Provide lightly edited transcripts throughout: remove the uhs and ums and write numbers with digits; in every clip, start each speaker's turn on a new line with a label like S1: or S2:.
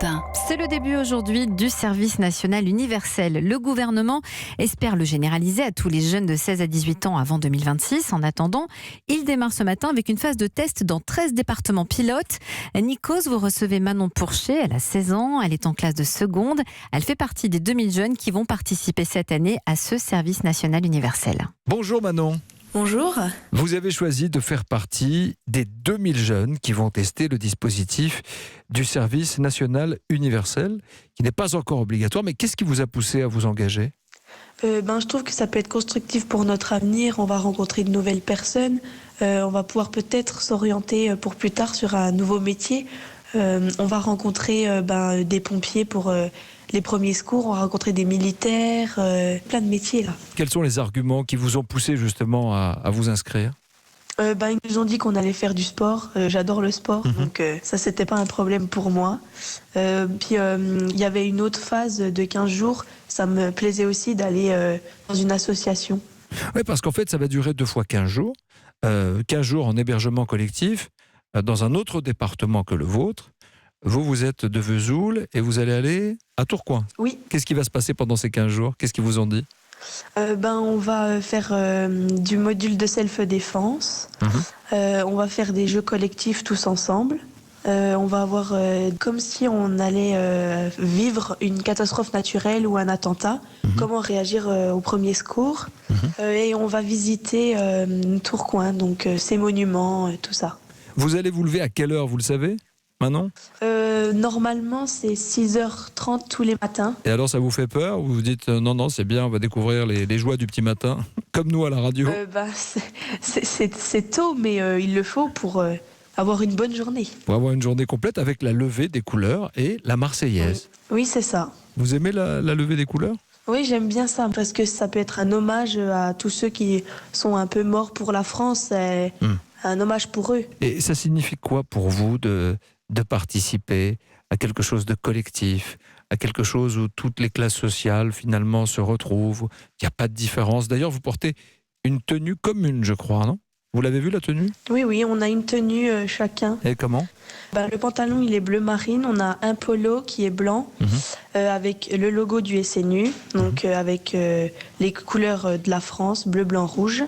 S1: Europe 1.
S2: C'est le début aujourd'hui du service national universel. Le gouvernement espère le généraliser à tous les jeunes de 16 à 18 ans avant 2026. En attendant, il démarre ce matin avec une phase de test dans 13 départements pilotes. Nikos, vous recevez Manon Pourchet, elle a 16 ans, elle est en classe de seconde. Elle fait partie des 2000 jeunes qui vont participer cette année à ce service national universel.
S3: Bonjour Manon.
S4: Bonjour.
S3: Vous avez choisi de faire partie des 2000 jeunes qui vont tester le dispositif du service national universel, qui n'est pas encore obligatoire. Mais qu'est-ce qui vous a poussé à vous engager ?
S4: Je trouve que ça peut être constructif pour notre avenir. On va rencontrer de nouvelles personnes. On va pouvoir peut-être s'orienter pour plus tard sur un nouveau métier. On va rencontrer des pompiers pour les premiers secours. On va rencontrer des militaires, plein de métiers là.
S3: Quels sont les arguments qui vous ont poussé justement à vous inscrire ?
S4: Ils nous ont dit qu'on allait faire du sport. J'adore le sport, donc ça, c'était pas un problème pour moi. Il y avait une autre phase de 15 jours. Ça me plaisait aussi d'aller dans une association.
S3: Oui, parce qu'en fait, ça va durer 2 fois 15 jours. 15 jours en hébergement collectif dans un autre département que le vôtre. Vous êtes de Vesoul et vous allez aller à Tourcoing.
S4: Oui.
S3: Qu'est-ce qui va se passer pendant ces 15 jours ? Qu'est-ce qu'ils vous ont dit ?
S4: On va faire du module de self-défense. On va faire des jeux collectifs tous ensemble. On va avoir comme si on allait vivre une catastrophe naturelle ou un attentat. Comment réagir au premier secours. Et on va visiter Tourcoing, donc ces monuments, tout ça.
S3: Vous allez vous lever à quelle heure, vous le savez, Manon ?
S4: Normalement, c'est 6h30 tous les matins.
S3: Et alors, ça vous fait peur ? Ou vous dites non, c'est bien, on va découvrir les joies du petit matin, comme nous à la radio ?
S4: C'est tôt, mais il le faut pour avoir une bonne journée.
S3: Pour avoir une journée complète avec la levée des couleurs et la Marseillaise.
S4: Oui, c'est ça.
S3: Vous aimez la levée des couleurs ?
S4: Oui, j'aime bien ça, parce que ça peut être un hommage à tous ceux qui sont un peu morts pour la France, un hommage pour eux.
S3: Et ça signifie quoi pour vous de participer à quelque chose de collectif, à quelque chose où toutes les classes sociales finalement se retrouvent, il n'y a pas de différence. D'ailleurs, vous portez une tenue commune, je crois, non ? Vous l'avez vu, la tenue ?
S4: Oui, on a une tenue chacun.
S3: Et comment ?
S4: Le pantalon, il est bleu marine. On a un polo qui est blanc, avec le logo du SNU, donc avec les couleurs de la France, bleu, blanc, rouge.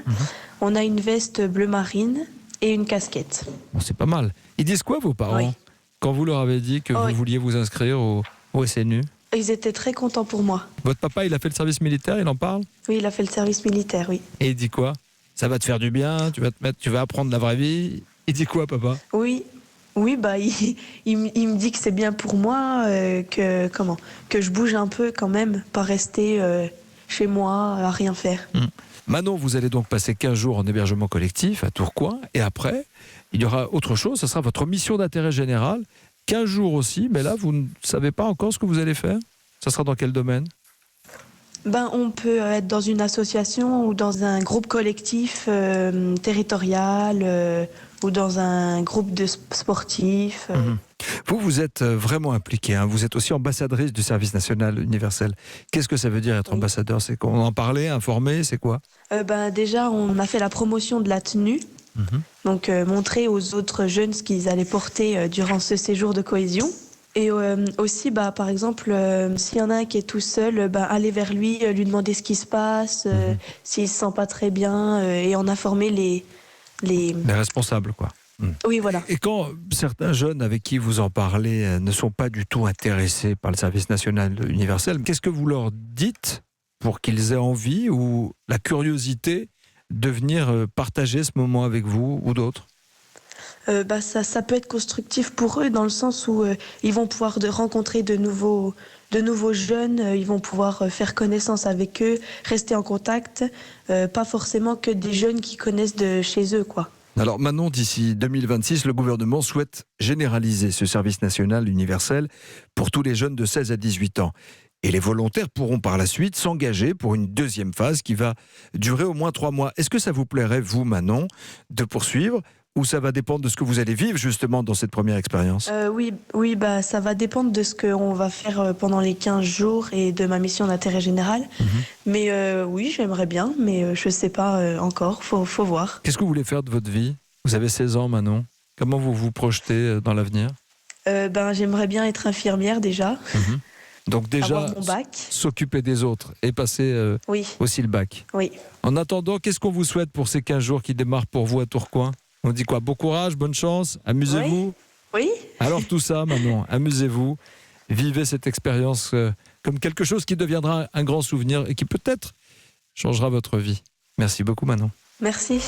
S4: On a une veste bleu marine et une casquette.
S3: Bon, c'est pas mal. Ils disent quoi, vos parents, quand vous leur avez dit que vous vouliez vous inscrire au SNU ?
S4: Ils étaient très contents pour moi.
S3: Votre papa, il a fait le service militaire, il en parle ?
S4: Oui, il a fait le service militaire, oui.
S3: Et il dit quoi ? Ça va te faire du bien, tu vas apprendre la vraie vie. Il dit quoi, papa ?
S4: Oui, il me dit que c'est bien pour moi, que je bouge un peu quand même, pas rester chez moi à rien faire.
S3: Manon, vous allez donc passer 15 jours en hébergement collectif à Tourcoing, et après, il y aura autre chose, ce sera votre mission d'intérêt général. 15 jours aussi, mais là, vous ne savez pas encore ce que vous allez faire ? Ça sera dans quel domaine ?
S4: On peut être dans une association ou dans un groupe collectif territorial ou dans un groupe de sportifs.
S3: Vous êtes vraiment impliquée, hein. Vous êtes aussi ambassadrice du service national universel. Qu'est-ce que ça veut dire être ambassadeur ? C'est qu'on en parlait, informer, c'est quoi ?
S4: Déjà, on a fait la promotion de la tenue. Donc montrer aux autres jeunes ce qu'ils allaient porter durant ce séjour de cohésion. Et aussi, par exemple, s'il y en a un qui est tout seul, aller vers lui, lui demander ce qui se passe, s'il se sent pas très bien, et en informer les
S3: responsables, quoi.
S4: Oui, voilà.
S3: Et quand certains jeunes avec qui vous en parlez ne sont pas du tout intéressés par le service national universel, qu'est-ce que vous leur dites pour qu'ils aient envie ou la curiosité de venir partager ce moment avec vous ou d'autres ?
S4: Ça peut être constructif pour eux dans le sens où ils vont pouvoir rencontrer de nouveaux jeunes, ils vont pouvoir faire connaissance avec eux, rester en contact, pas forcément que des jeunes qui connaissent de chez eux, quoi.
S3: Alors Manon, d'ici 2026, le gouvernement souhaite généraliser ce service national universel pour tous les jeunes de 16 à 18 ans. Et les volontaires pourront par la suite s'engager pour une deuxième phase qui va durer au moins 3 mois. Est-ce que ça vous plairait, vous, Manon, de poursuivre ? Ou ça va dépendre de ce que vous allez vivre justement dans cette première expérience ?
S4: Oui, ça va dépendre de ce qu'on va faire pendant les 15 jours et de ma mission d'intérêt général. Mais oui, j'aimerais bien, mais je ne sais pas encore, faut voir.
S3: Qu'est-ce que vous voulez faire de votre vie ? Vous avez 16 ans, Manon. Comment vous vous projetez dans l'avenir ?
S4: J'aimerais bien être infirmière déjà,
S3: Donc déjà,
S4: avoir mon bac.
S3: s'occuper des autres et passer
S4: Oui,
S3: aussi le bac.
S4: oui.
S3: En attendant, qu'est-ce qu'on vous souhaite pour ces 15 jours qui démarrent pour vous à Tourcoing? On dit quoi? Bon courage, bonne chance, amusez-vous.
S4: Oui,
S3: Alors tout ça, Manon, amusez-vous, vivez cette expérience comme quelque chose qui deviendra un grand souvenir et qui peut-être changera votre vie. Merci beaucoup, Manon.
S4: merci.